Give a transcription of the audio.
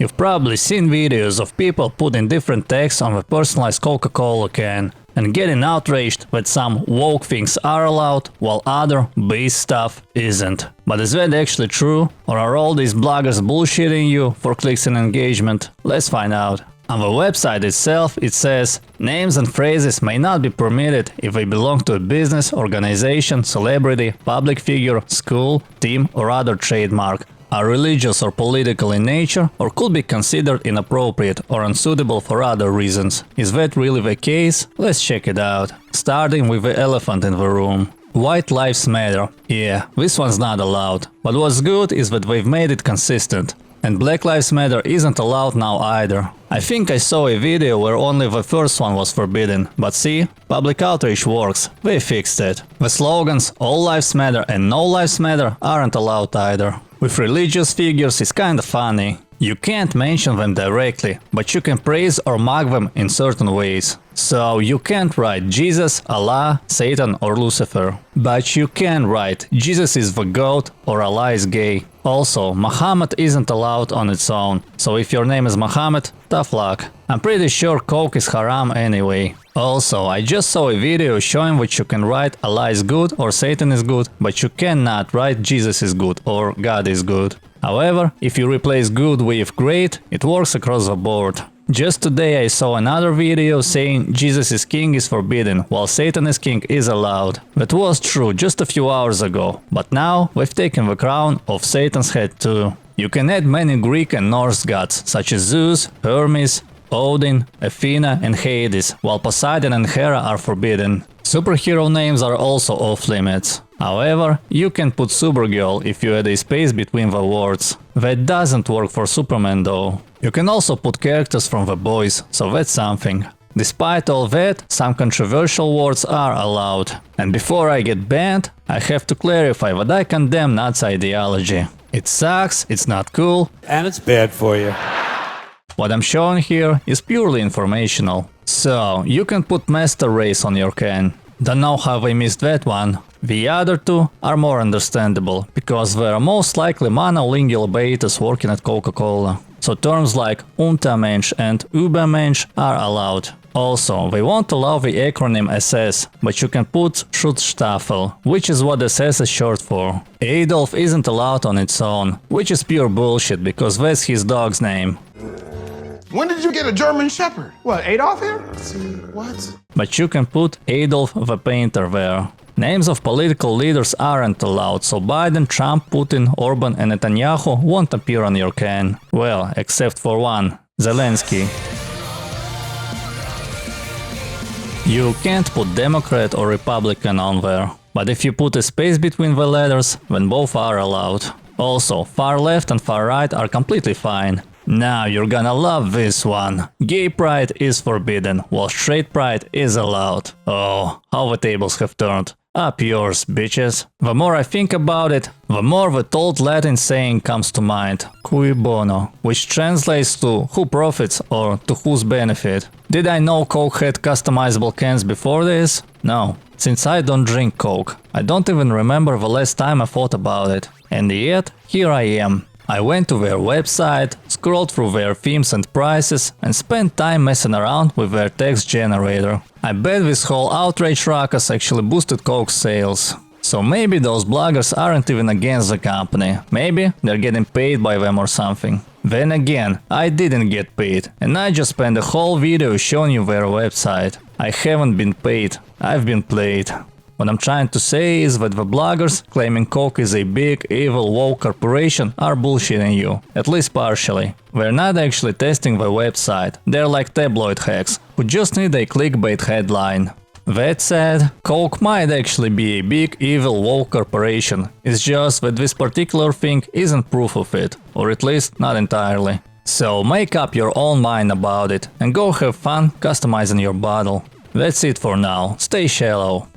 You've probably seen videos of people putting different texts on a personalized Coca-Cola can and getting outraged that some woke things are allowed while other beast stuff isn't. But is that actually true? Or are all these bloggers bullshitting you for clicks and engagement? Let's find out. On the website itself, it says, names and phrases may not be permitted if they belong to a business, organization, celebrity, public figure, school, team, or other trademark, are religious or political in nature, or could be considered inappropriate or unsuitable for other reasons. Is that really the case? Let's check it out. Starting with the elephant in the room. White lives matter. Yeah, this one's not allowed. But what's good is that they've made it consistent. And Black Lives Matter isn't allowed now either. I think I saw a video where only the first one was forbidden, but see, public outrage works, they fixed it. The slogans All Lives Matter and No Lives Matter aren't allowed either. With religious figures it's kinda funny. You can't mention them directly, but you can praise or mock them in certain ways. So you can't write Jesus, Allah, Satan or Lucifer. But you can write Jesus is the goat or Allah is gay. Also, Muhammad isn't allowed on its own, so if your name is Muhammad, tough luck. I'm pretty sure Coke is haram anyway. Also, I just saw a video showing that you can write Allah is good or Satan is good, but you cannot write Jesus is good or God is good. However, if you replace good with great, it works across the board. Just today I saw another video saying Jesus is king is forbidden, while Satan is king is allowed. That was true just a few hours ago, but now we've taken the crown off Satan's head too. You can add many Greek and Norse gods, such as Zeus, Hermes, Odin, Athena and Hades, while Poseidon and Hera are forbidden. Superhero names are also off limits. However, you can put Supergirl if you add a space between the words. That doesn't work for Superman though. You can also put characters from The Boys, so that's something. Despite all that, some controversial words are allowed. And before I get banned, I have to clarify that I condemn Nazi ideology. It sucks, it's not cool, and it's bad for you. What I'm showing here is purely informational. So, you can put Master Race on your can. Don't know how they missed that one. The other two are more understandable, because they're most likely monolingual betas working at Coca-Cola. So terms like Untermensch and Übermensch are allowed. Also, they won't allow the acronym SS, but you can put Schutzstaffel, which is what SS is short for. Adolf isn't allowed on its own, which is pure bullshit because that's his dog's name. When did you get a German Shepherd? What, Adolf here? See, what? But you can put Adolf the Painter there. Names of political leaders aren't allowed, so Biden, Trump, Putin, Orban and Netanyahu won't appear on your can. Well, except for one, Zelensky. You can't put Democrat or Republican on there, but if you put a space between the letters, then both are allowed. Also, far left and far right are completely fine. Now you're gonna love this one. Gay pride is forbidden, while straight pride is allowed. Oh, how the tables have turned. Up yours, bitches. The more I think about it, the more the old Latin saying comes to mind, cui bono, which translates to who profits or to whose benefit. Did I know Coke had customizable cans before this? No. Since I don't drink Coke, I don't even remember the last time I thought about it. And yet, here I am. I went to their website, scrolled through their themes and prices, and spent time messing around with their text generator. I bet this whole outrage ruckus actually boosted Coke's sales. So maybe those bloggers aren't even against the company, maybe they're getting paid by them or something. Then again, I didn't get paid, and I just spent a whole video showing you their website. I haven't been paid, I've been played. What I'm trying to say is that the bloggers claiming Coke is a big, evil, woke corporation are bullshitting you, at least partially. They're not actually testing the website, they're like tabloid hacks, who just need a clickbait headline. That said, Coke might actually be a big, evil, woke corporation, it's just that this particular thing isn't proof of it, or at least not entirely. So make up your own mind about it, and go have fun customizing your bottle. That's it for now, stay shallow.